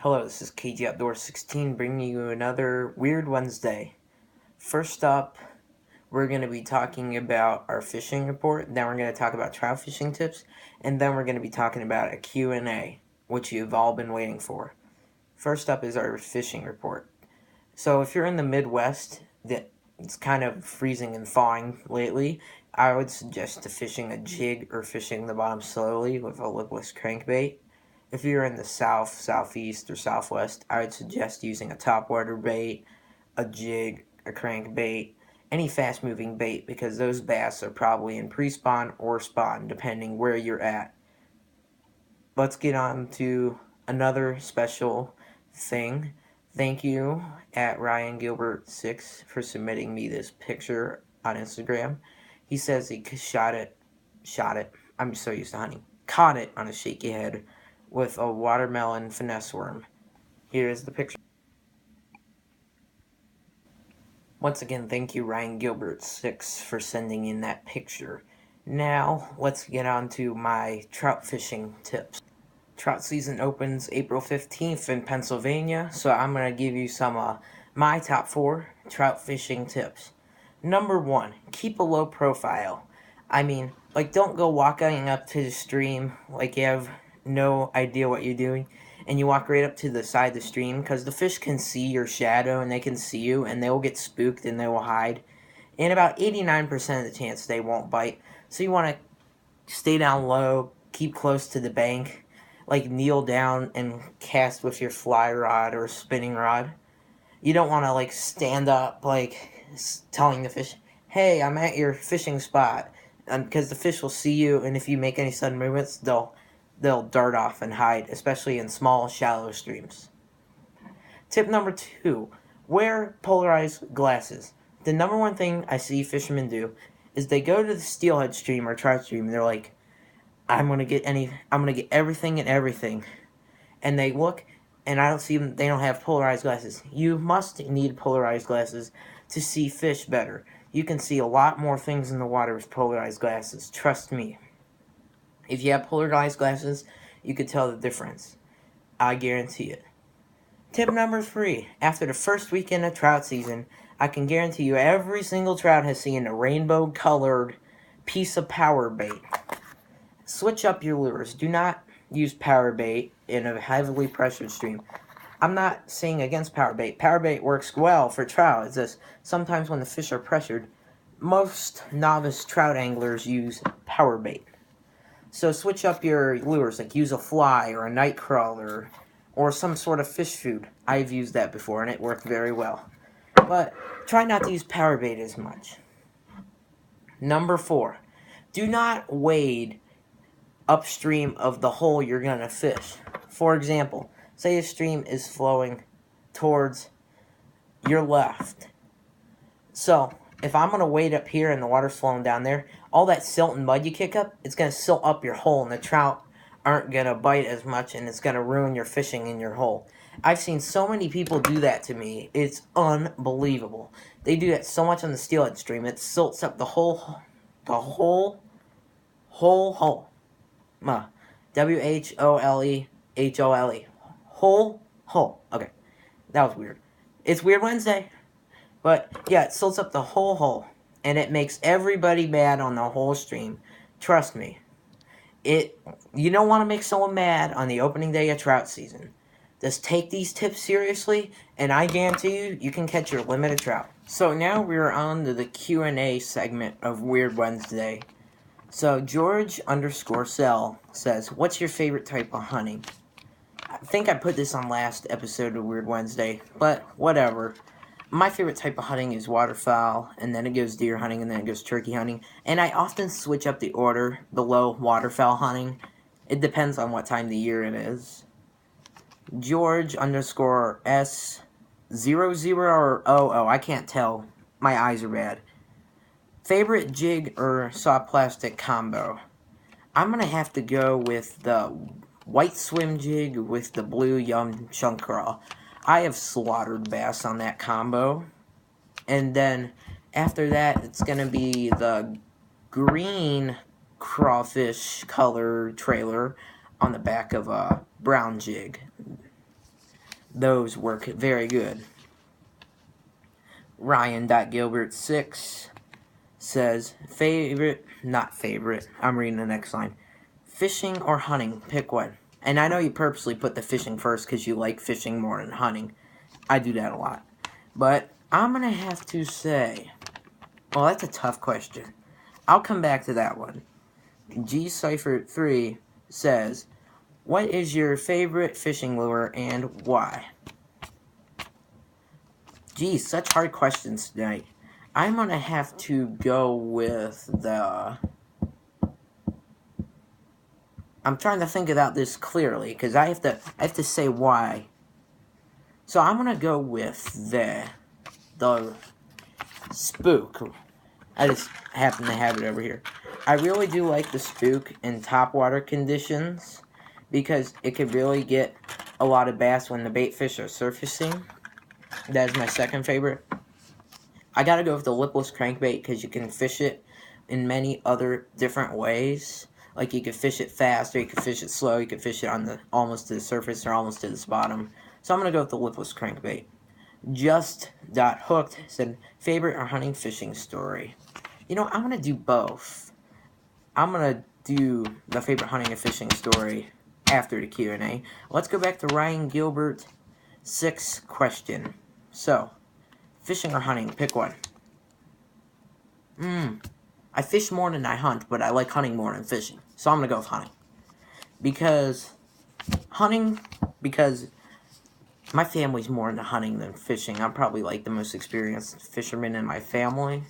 Hello, this is KG Outdoor 16 bringing you another Weird Wednesday. First up, we're going to be talking about our fishing report, then we're going to talk about trout fishing tips, and then we're going to be talking about a Q&A, which you've all been waiting for. First up is our fishing report. So if you're in the Midwest, it's kind of freezing and thawing lately, I would suggest to fishing a jig or fishing the bottom slowly with a lipless crankbait. If you're in the south, southeast, or southwest, I would suggest using a topwater bait, a jig, a crankbait, any fast moving bait because those bass are probably in pre-spawn or spawn depending where you're at. Let's get on to another special thing. Thank you at Ryan Gilbert 6 for submitting me this picture on Instagram. He says he shot it. I'm so used to hunting. Caught it on a shaky head with a watermelon finesse worm. Here is the picture. Once again, thank you Ryan Gilbert 6 for sending in that picture. Now, let's get on to my trout fishing tips. Trout season opens April 15th in Pennsylvania, so I'm going to give you some my top 4 trout fishing tips. Number 1, keep a low profile. Don't go walking up to the stream like you have no idea what you're doing, and you walk right up to the side of the stream, because the fish can see your shadow, and they can see you, and they will get spooked, and they will hide. And about 89% of the chance they won't bite. So you want to stay down low, keep close to the bank, like kneel down and cast with your fly rod or spinning rod. You don't want to like stand up like telling the fish, hey, I'm at your fishing spot, because the fish will see you, and if you make any sudden movements, they'll dart off and hide, especially in small, shallow streams. Tip number 2, wear polarized glasses. The number one thing I see fishermen do is they go to the steelhead stream or trout stream and they're like, I'm gonna get everything and everything. And they look, and I don't see them, they don't have polarized glasses. You must need polarized glasses to see fish better. You can see a lot more things in the water with polarized glasses, trust me. If you have polarized glasses, you can tell the difference. I guarantee it. Tip number 3, after the first weekend of trout season, I can guarantee you every single trout has seen a rainbow-colored piece of power bait. Switch up your lures. Do not use power bait in a heavily pressured stream. I'm not saying against power bait. Power bait works well for trout. It's just sometimes when the fish are pressured, most novice trout anglers use power bait. So switch up your lures, like use a fly or a night crawler or some sort of fish food. I've used that before and it worked very well. But try not to use power bait as much. Number 4, do not wade upstream of the hole you're going to fish. For example, say a stream is flowing towards your left. So, if I'm going to wade up here and the water's flowing down there, all that silt and mud you kick up, it's going to silt up your hole, and the trout aren't going to bite as much, and it's going to ruin your fishing in your hole. I've seen so many people do that to me. It's unbelievable. They do that so much on the steelhead stream. It silts up the whole hole. WHOLEHOLE. Hole. Okay. That was weird. It's Weird Wednesday. But, yeah, it silts up the whole hole. And it makes everybody mad on the whole stream. Trust me. You don't want to make someone mad on the opening day of trout season. Just take these tips seriously, and I guarantee you can catch your limit of trout. So now we're on to the Q&A segment of Weird Wednesday. So George_Cell says, what's your favorite type of hunting? I think I put this on last episode of Weird Wednesday, but whatever. My favorite type of hunting is waterfowl, and then it goes deer hunting, and then it goes turkey hunting. And I often switch up the order below waterfowl hunting. It depends on what time of the year it is. George_S0000, I can't tell. My eyes are bad. Favorite jig or soft plastic combo? I'm going to have to go with the white swim jig with the blue yum chunk crawl. I have slaughtered bass on that combo. And then after that, it's going to be the green crawfish color trailer on the back of a brown jig. those work very good. Ryan.Gilbert6 says, not favorite, I'm reading the next line. Fishing or hunting, pick one. And I know you purposely put the fishing first because you like fishing more than hunting. I do that a lot. But I'm going to have to say, well, that's a tough question. I'll come back to that one. G-Cypher3 says, what is your favorite fishing lure and why? Geez, such hard questions tonight. I'm going to have to go with the... I'm trying to think about this clearly, because I have to say why. So I'm going to go with the Spook. I just happen to have it over here. I really do like the Spook in topwater conditions because it could really get a lot of bass when the bait fish are surfacing. That is my second favorite. I gotta go with the lipless crankbait because you can fish it in many other different ways. Like you could fish it fast, or you could fish it slow. You could fish it on the almost to the surface or almost to the bottom. So I'm gonna go with the lipless crankbait. Just.hooked said, favorite or hunting fishing story? You know, I'm going to do both. I'm going to do the favorite hunting and fishing story after the Q&A. Let's go back to Ryan Gilbert 6 question. So, fishing or hunting, pick one. I fish more than I hunt, but I like hunting more than fishing. So I'm going to go with hunting. Because my family's more into hunting than fishing. I'm probably like the most experienced fisherman in my family.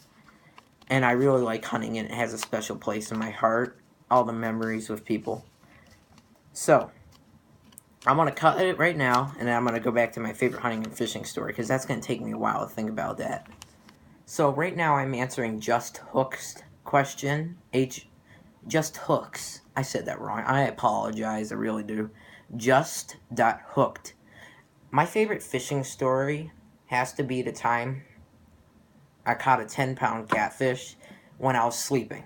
And I really like hunting, and it has a special place in my heart. All the memories with people. So, I'm going to cut it right now, and then I'm going to go back to my favorite hunting and fishing story, because that's going to take me a while to think about that. So, right now I'm answering Just Hooks question. Just Hooks. I said that wrong. I apologize, I really do. Just.hooked. My favorite fishing story has to be the time I caught a 10-pound catfish when I was sleeping.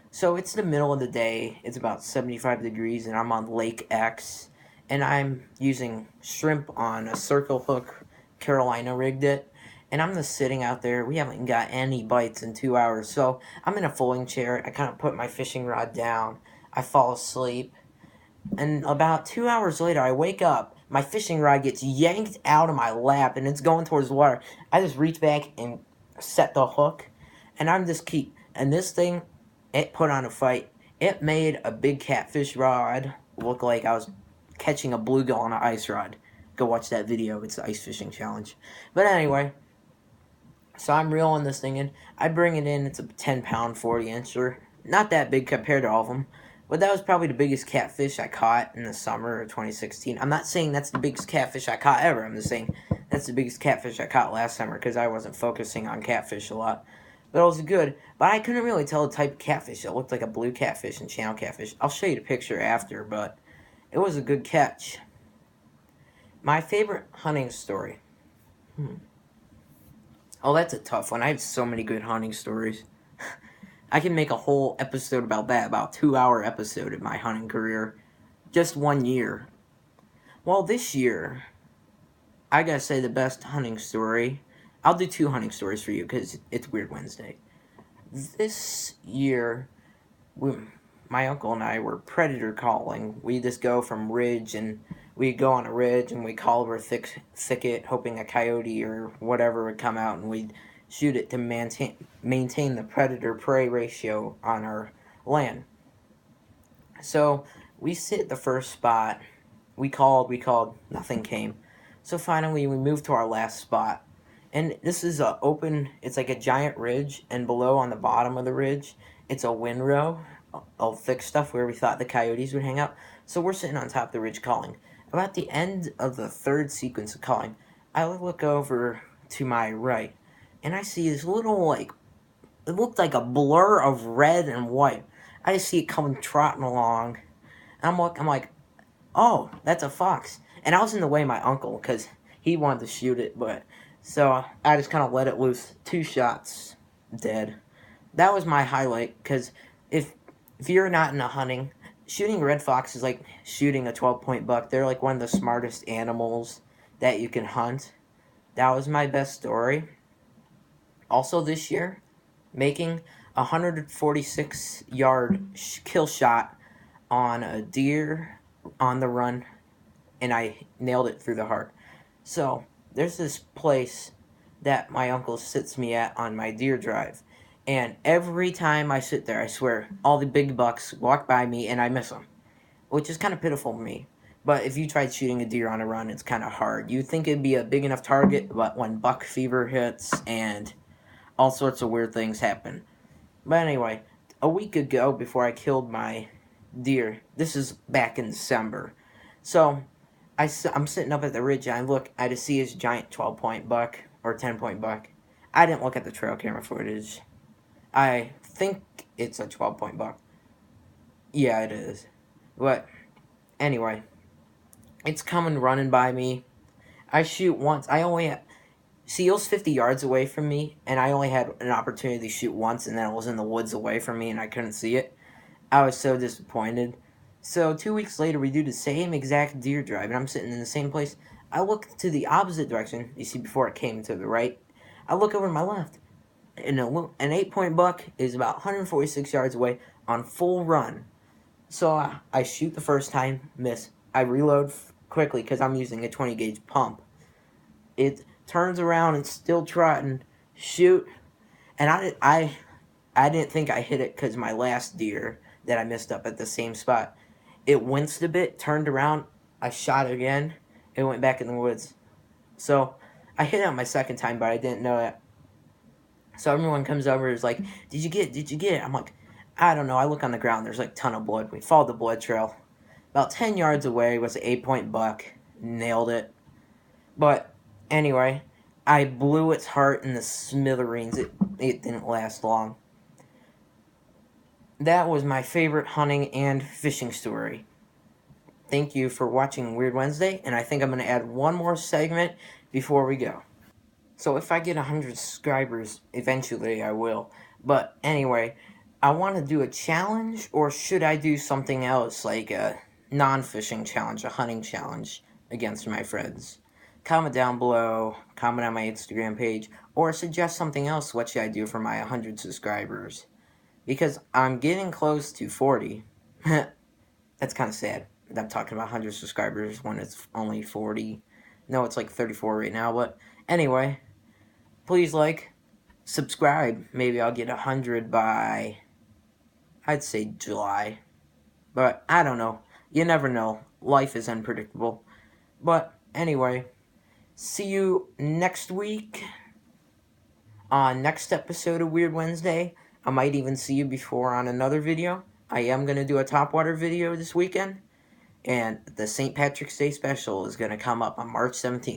So it's the middle of the day, it's about 75 degrees, and I'm on Lake X, and I'm using shrimp on a circle hook. Carolina rigged it, and I'm just sitting out there. We haven't got any bites in 2 hours, so I'm in a folding chair. I kind of put my fishing rod down. I fall asleep, and about 2 hours later, I wake up. My fishing rod gets yanked out of my lap, and it's going towards the water. I just reach back and set the hook, and and this thing, it put on a fight. It made a big catfish rod look like I was catching a bluegill on an ice rod. Go watch that video. It's the ice fishing challenge. But anyway, so I'm reeling this thing in. I bring it in. It's a 10-pound 40-incher. Not that big compared to all of them. But that was probably the biggest catfish I caught in the summer of 2016. I'm not saying that's the biggest catfish I caught ever. I'm just saying that's the biggest catfish I caught last summer because I wasn't focusing on catfish a lot. But it was good. But I couldn't really tell the type of catfish. It looked like a blue catfish and channel catfish. I'll show you the picture after, but it was a good catch. My favorite hunting story. Oh, that's a tough one. I have so many good hunting stories. I can make a whole episode about that, about a 2-hour episode of my hunting career. Just 1 year. Well, this year, I gotta say the best hunting story. I'll do 2 hunting stories for you because it's Weird Wednesday. This year, my uncle and I were predator calling. We just go from ridge, and we go on a ridge and we call over a thicket, hoping a coyote or whatever would come out, and we'd shoot it to maintain the predator-prey ratio on our land. So we sit at the first spot. We called, nothing came. So finally we moved to our last spot. And this is it's like a giant ridge, and below on the bottom of the ridge, it's a windrow, all thick stuff where we thought the coyotes would hang out. So we're sitting on top of the ridge calling. About the end of the third sequence of calling, I look over to my right, and I see this little, it looked like a blur of red and white. I just see it coming trotting along. And I'm like, oh, that's a fox. And I was in the way of my uncle, because he wanted to shoot it, but... So, I just kind of let it loose. 2 shots, dead. That was my highlight, because if you're not into hunting, shooting red fox is like shooting a 12-point buck. They're like one of the smartest animals that you can hunt. That was my best story. Also this year, making a 146-yard kill shot on a deer on the run, and I nailed it through the heart. So, there's this place that my uncle sits me at on my deer drive, and every time I sit there, I swear, all the big bucks walk by me and I miss them, which is kind of pitiful for me. But if you tried shooting a deer on a run, it's kind of hard. You'd think it'd be a big enough target, but when buck fever hits and all sorts of weird things happen. But anyway, a week ago, before I killed my deer, this is back in December, so I'm sitting up at the ridge and I look, I just see his giant 12-point buck, or 10-point buck. I didn't look at the trail camera footage. I think it's a 12-point buck. Yeah, it is. But anyway, it's coming running by me. I shoot once. I only see, it was 50 yards away from me, and I only had an opportunity to shoot once, and then it was in the woods away from me, and I couldn't see it. I was so disappointed. So 2 weeks later, we do the same exact deer drive, and I'm sitting in the same place. I look to the opposite direction. You see, before it came to the right, I look over to my left, and an 8-point buck is about 146 yards away on full run. So I shoot the first time, miss. I reload quickly because I'm using a 20 gauge pump. It turns around and still trotting, shoot, and I didn't think I hit it because my last deer that I missed up at the same spot, it winced a bit, turned around, I shot it again, it went back in the woods. So I hit it on my second time, but I didn't know that. So everyone comes over and is like, did you get it? I'm like, I don't know. I look on the ground, there's like a ton of blood. We followed the blood trail. About 10 yards away was an 8-point buck. Nailed it. But anyway, I blew its heart in the smithereens. It didn't last long. That was my favorite hunting and fishing story. Thank you for watching Weird Wednesday, and I think I'm going to add one more segment before we go. So if I get 100 subscribers, eventually I will. But anyway, I want to do a challenge, or should I do something else, like a non-fishing challenge, a hunting challenge against my friends? Comment down below, comment on my Instagram page, or suggest something else. What should I do for my 100 subscribers? Because I'm getting close to 40. That's kind of sad. I'm talking about 100 subscribers when it's only 40. No, it's like 34 right now, but anyway, please like, subscribe. Maybe I'll get 100 by, I'd say July. But I don't know. You never know. Life is unpredictable. But anyway, see you next week on next episode of Weird Wednesday. I might even see you before on another video. I am going to do a topwater video this weekend. And the St. Patrick's Day special is going to come up on March 17th.